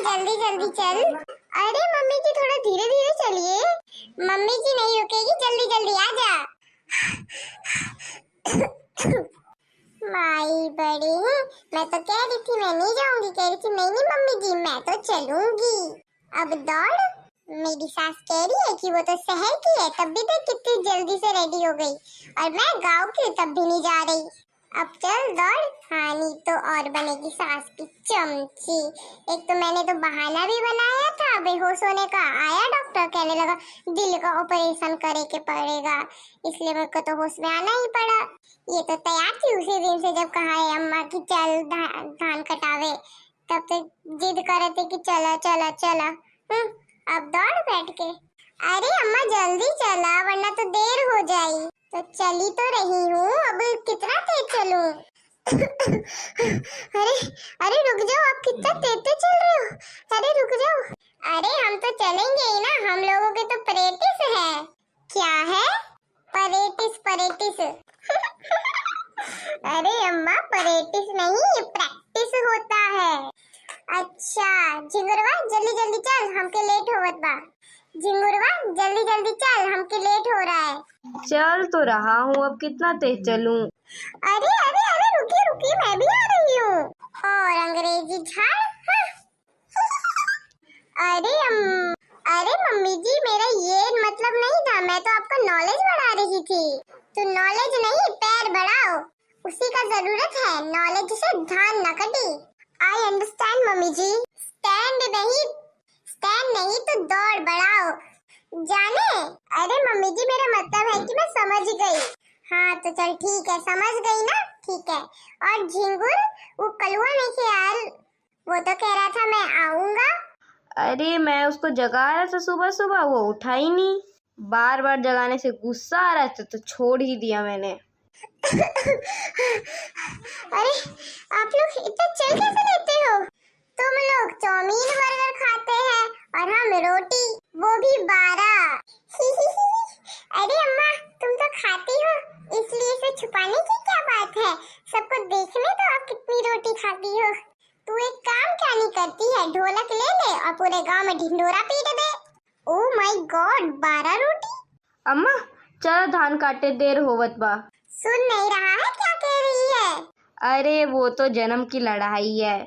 जल्दी जल्दी चल। अरे मम्मी जी थोड़ा धीरे धीरे चलिए, मम्मी जी नहीं रुकेगी, जल्दी जल्दी आ जा। माई बड़ी है, मैं तो कह रही थी मैं नहीं जाऊंगी, कह रही थी नहीं मम्मी जी मैं तो चलूंगी। अब दौड़, मेरी सास कह रही है कि वो तो शहर की है, तब भी देख कितनी जल्दी से रेडी हो गई, और मैं गांव की तब भी नहीं जा रही। अब चल दौड़, हाँ नहीं तो और बनेगी सास की चमची। एक तो मैंने तो बहाना भी बनाया था बेहोश होने का, आया डॉक्टर कहने लगा दिल का ऑपरेशन करे के पड़ेगा, इसलिए मेरे को तो होश में आना ही पड़ा। ये तो तैयार थी उसी दिन से जब कहा है अम्मा की चल धान कटावे, तब तक जिद कर रहे थे कि चला चला चला। अब दौड़ बैठ के। अरे अम्मा जल्दी चला वरना तो देर हो जाई। तो चली तो रही हूँ, अब कितना तेज चलूं? अरे अरे रुक जाओ, आप कितना तेज चल रहे हो, अरे रुक जाओ। अरे हम तो चलेंगे ही ना, हम लोगों के तो परेटिस है। क्या है? परेटिस परेटिस। अरे अम्मा परेटिस नहीं प्रैक्टिस होता है। अच्छा झिंगुरवा जल्दी जल्दी चल, हमके लेट होवत बा। झिंगुरवा जल्दी जल्दी चल, हमके लेट हो रहा है। चल तो रहा हूँ, अब कितना तेज चलूं? अरे अरे अरे रुकिए रुकिए, मैं भी आ रही हूँ। और अंग्रेजी झाड़। अरे मम्मी जी मेरा ये मतलब नहीं था, मैं तो आपका नॉलेज बढ़ा रही थी। तो नॉलेज नहीं पैर बढ़ाओ, उसी का जरूरत है, नॉलेज से धान न कटी। I understand mummy ji. Stand नहीं तो दौड़ बढ़ाओ जाने। अरे मम्मी जी मेरा मतलब है कि मैं समझ गई। हाँ तो चल ठीक है, समझ गई ना, ठीक है। और झिंगुर वो कलुआ नहीं ख्याल, वो तो कह रहा था मैं आऊंगा। अरे मैं उसको जगा रहा था सुबह सुबह, वो उठा ही नहीं, बार बार जगाने से गुस्सा आ रहा था तो छोड़ ही दिया मैंने। अरे आप लोग इतना चल कैसे लेते हो? तुम लोग चाउमीन बर्गर खाते हैं और हम रोटी, वो भी 12। अरे अम्मा तुम तो खाती हो, इसलिए इसे छुपाने की क्या बात है, सबको देखने तो आप कितनी रोटी खाती हो। तू एक काम क्या नहीं करती है, ढोलक ले ले और पूरे गांव में ढिंढोरा पीट दे। ओह माय गॉड 12 रोटी। अम्मा चल धान काटे, देर होवत बा। सुन नहीं रहा है क्या कह रही है? अरे वो तो जन्म की लड़ाई है,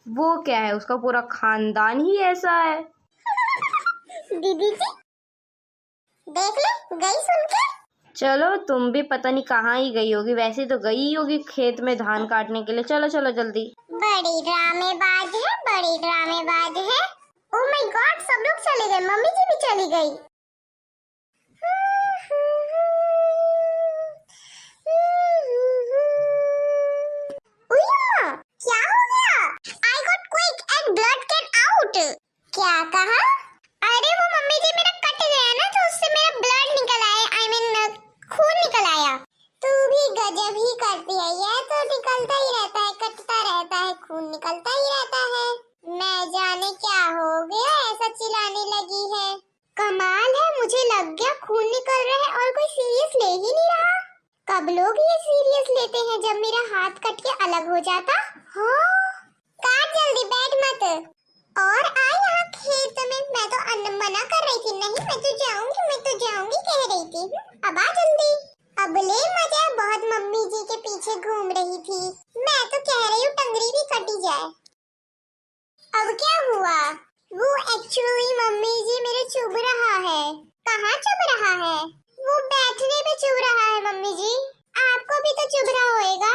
वो क्या है उसका पूरा खानदान ही ऐसा है। दीदी जी देख ले गई सुन के। चलो तुम भी पता नहीं कहाँ ही गई होगी, वैसे तो गई होगी खेत में धान काटने के लिए। चलो चलो जल्दी। बड़ी ड्रामेबाज है, बड़ी ड्रामेबाज है। ओह माय गॉड सब लोग चले गए, मम्मी जी भी चली गई। क्या हो गया? I got quick and blood came out। क्या कहा? अरे वो मम्मी जी मेरा कट गया ना, तो उससे मेरा ब्लड निकल आया, I mean खून निकल आया। तू भी गजब ही करती है, यह तो निकलता ही रहता है, कटता रहता है, खून निकलता ही रहता है। मैं जाने क्या हो गया ऐसा चिल्लाने लगी है। कमाल है, मुझे लग गया खून निकल रहा है और कोई सीरियस ले ही नहीं रहा। कब लोग ये सीरियस लेते हैं, जब मेरा हाथ कट के अलग हो जाता। हाँ काट जल्दी, बैठ मत। और आ यहाँ खेत में, मैं तो मना कर रही थी, नहीं मैं तो जाऊंगी कह रही थी। अब आ जल्दी। अब ले मजा, बहुत मम्मी जी के पीछे घूम रही थी, मैं तो कह रही हूँ टंगरी भी कटी जाए। अब क्या हुआ? वो एक्चुअली मम्मी जी मेरे चुभ रहा है। कहाँ चुभ रहा है? वो बैठने पे चुभ रहा है मम्मी जी। आपको भी तो चुभ रहा होएगा।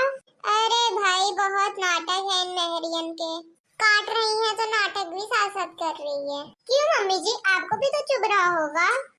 अरे भाई बहुत नाटक है इन मेहरियन के, काट रही हैं तो नाटक भी साथ साथ कर रही है। क्यों मम्मी जी आपको भी तो चुभ रहा होगा?